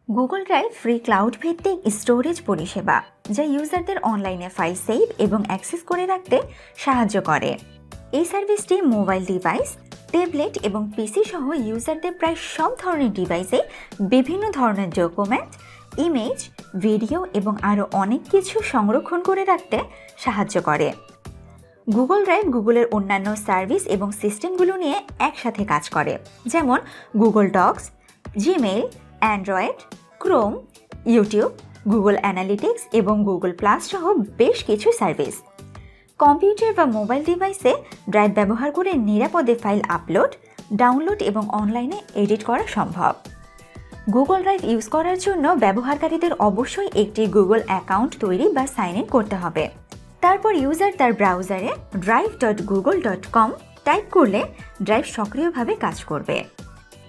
Google drive free cloud ভিত্তিক storage পরিষেবা, যা ইউজারদের অনলাইনে ফাইল সেভ এবং অ্যাক্সেস করে রাখতে সাহায্য করে। এই সার্ভিসটি মোবাইল ডিভাইস, ট্যাবলেট এবং পিসি সহ ইউজারদের প্রায় সব ধরনের ডিভাইসে বিভিন্ন ধরনের ডকুমেন্ট, ইমেজ, ভিডিও এবং আরও অনেক কিছু সংরক্ষণ করে রাখতে সাহায্য করে। গুগল ড্রাইভ গুগলের অন্যান্য সার্ভিস এবং সিস্টেমগুলো নিয়ে একসাথে কাজ করে, যেমন Google Docs, Gmail, Android, Chrome, YouTube, Google Analytics এবং গুগল প্লাস সহ বেশ কিছু সার্ভিস। কম্পিউটার বা মোবাইল ডিভাইসে ড্রাইভ ব্যবহার করে নিরাপদে ফাইল আপলোড, ডাউনলোড এবং অনলাইনে এডিট করা সম্ভব। গুগল ড্রাইভ ইউজ করার জন্য ব্যবহারকারীদের অবশ্যই একটি গুগল অ্যাকাউন্ট তৈরি বা সাইন ইন করতে হবে। তারপর ইউজার তার ব্রাউজারে drive.google.com টাইপ করলে ড্রাইভ সক্রিয়ভাবে কাজ করবে।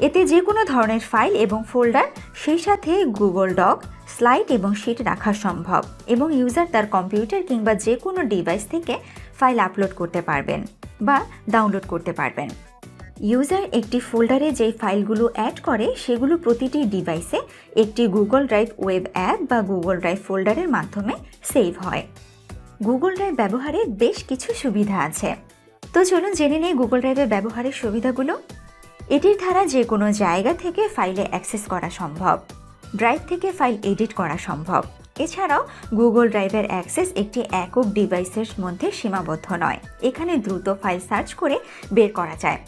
এতে যে কোনো ধরনের ফাইল এবং ফোল্ডার, সেই সাথে গুগল ডক, স্লাইড এবং শিট রাখা সম্ভব এবং ইউজার তার কম্পিউটার কিংবা যে কোনো ডিভাইস থেকে ফাইল আপলোড করতে পারবেন বা ডাউনলোড করতে পারবেন। ইউজার একটি ফোল্ডারে যেই ফাইলগুলো অ্যাড করে সেগুলো প্রতিটি ডিভাইসে একটি গুগল ড্রাইভ ওয়েব অ্যাপ বা গুগল ড্রাইভ ফোল্ডারের মাধ্যমে সেভ হয়। গুগল ড্রাইভ ব্যবহারে বেশ কিছু সুবিধা আছে, তো চলুন জেনে নিই গুগল ড্রাইভের ব্যবহারের সুবিধাগুলো। এটির দ্বারা যে কোনো জায়গা থেকে ফাইলে অ্যাক্সেস করা সম্ভব, ড্রাইভ থেকে ফাইল এডিট করা সম্ভব। এছাড়াও গুগল ড্রাইভের অ্যাক্সেস একটি একক ডিভাইসের মধ্যে সীমাবদ্ধ নয়, এখানে দ্রুত ফাইল সার্চ করে বের করা যায়।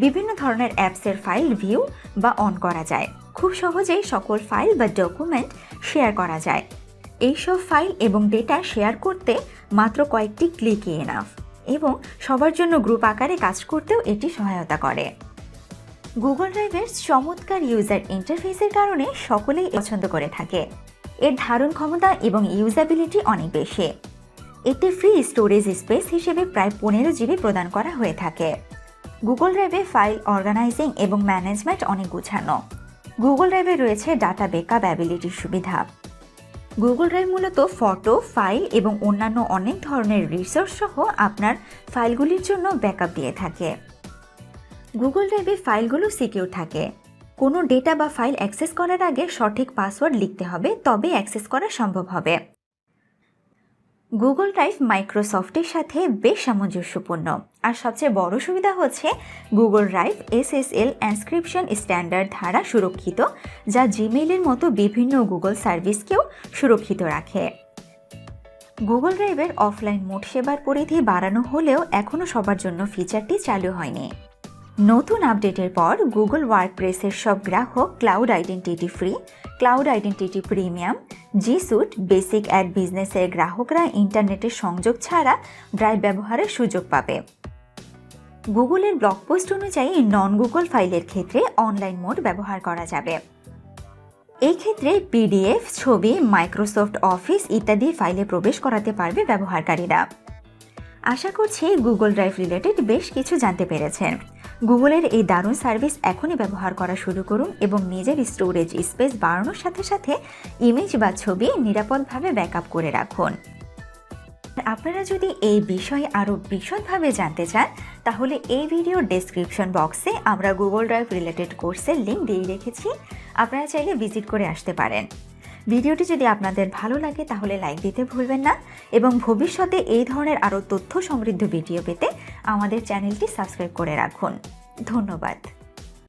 বিভিন্ন ধরনের অ্যাপসের ফাইল ভিউ বা অন করা যায়, খুব সহজেই সকল ফাইল বা ডকুমেন্ট শেয়ার করা যায়। এইসব ফাইল এবং ডেটা শেয়ার করতে মাত্র কয়েকটি ক্লিকই এনাফ এবং সবার জন্য গ্রুপ আকারে কাজ করতেও এটি সহায়তা করে। গুগল ড্রাইভের চমৎকার ইউজার ইন্টারফেসের কারণে সকলেই পছন্দ করে থাকে। এর ধারণ ক্ষমতা এবং ইউজাবিলিটি অনেক বেশি। এতে ফ্রি স্টোরেজ স্পেস হিসেবে প্রায় 15 জিবি প্রদান করা হয়ে থাকে। গুগল ড্রাইভে ফাইল অর্গানাইজিং এবং ম্যানেজমেন্ট অনেক গুছানো। গুগল ড্রাইভে রয়েছে ডাটা ব্যাকআপ অ্যাবিলিটির সুবিধা। গুগল ড্রাইভ মূলত ফটো, ফাইল এবং অন্যান্য অনেক ধরনের রিসোর্স সহ আপনার ফাইলগুলির জন্য ব্যাকআপ দিয়ে থাকে। গুগল ড্রাইভে ফাইলগুলো সিকিউর থাকে। কোনো ডেটা বা ফাইল অ্যাক্সেস করার আগে সঠিক পাসওয়ার্ড লিখতে হবে, তবে অ্যাক্সেস করা সম্ভব হবে। গুগল ড্রাইভ মাইক্রোসফটের সাথে বেশ সামঞ্জস্যপূর্ণ, আর সবচেয়ে বড় সুবিধা হচ্ছে Google drive SSL encryption standard দ্বারা সুরক্ষিত, যা জিমেইলের মতো বিভিন্ন গুগল সার্ভিসকেও সুরক্ষিত রাখে। গুগল ড্রাইভের অফলাইন মোড সেবার পরিধি বাড়ানো হলেও এখনও সবার জন্য ফিচারটি চালু হয়নি। নতুন আপডেটের পর গুগল ওয়ার্কপ্লেসের সব গ্রাহক cloud identity free, cloud identity premium, G suite, basic and বিজনেসের গ্রাহকরা ইন্টারনেটের সংযোগ ছাড়া ড্রাইভ ব্যবহারের সুযোগ পাবে। গুগলের ব্লগ পোস্ট অনুযায়ী নন গুগল ফাইলের ক্ষেত্রে অনলাইন মোড ব্যবহার করা যাবে। এই ক্ষেত্রে পিডিএফ, ছবি, মাইক্রোসফট অফিস ইত্যাদি ফাইলে প্রবেশ করাতে পারবে ব্যবহারকারীরা। আশা করছি গুগল ড্রাইভ রিলেটেড বেশ কিছু জানতে পেরেছেন। গুগলের এই দারুণ সার্ভিস এখনই ব্যবহার করা শুরু করুন এবং নিজের স্টোরেজ স্পেস বাড়ানোর সাথে সাথে ইমেজ বা ছবি নিরাপদভাবে ব্যাকআপ করে রাখুন। আপনারা যদি এই বিষয়ে আরও বিশদভাবে জানতে চান, তাহলে এই ভিডিওর ডেসক্রিপশন বক্সে আমরা গুগল ড্রাইভ রিলেটেড কোর্সের লিঙ্ক দিয়ে রেখেছি, আপনারা চাইলে ভিজিট করে আসতে পারেন। ভিডিওটি যদি আপনাদের ভালো লাগে তাহলে লাইক দিতে ভুলবেন না এবং ভবিষ্যতে এই ধরনের আরও তথ্য সমৃদ্ধ ভিডিও পেতে আমাদের চ্যানেলটি সাবস্ক্রাইব করে রাখুন। ধন্যবাদ।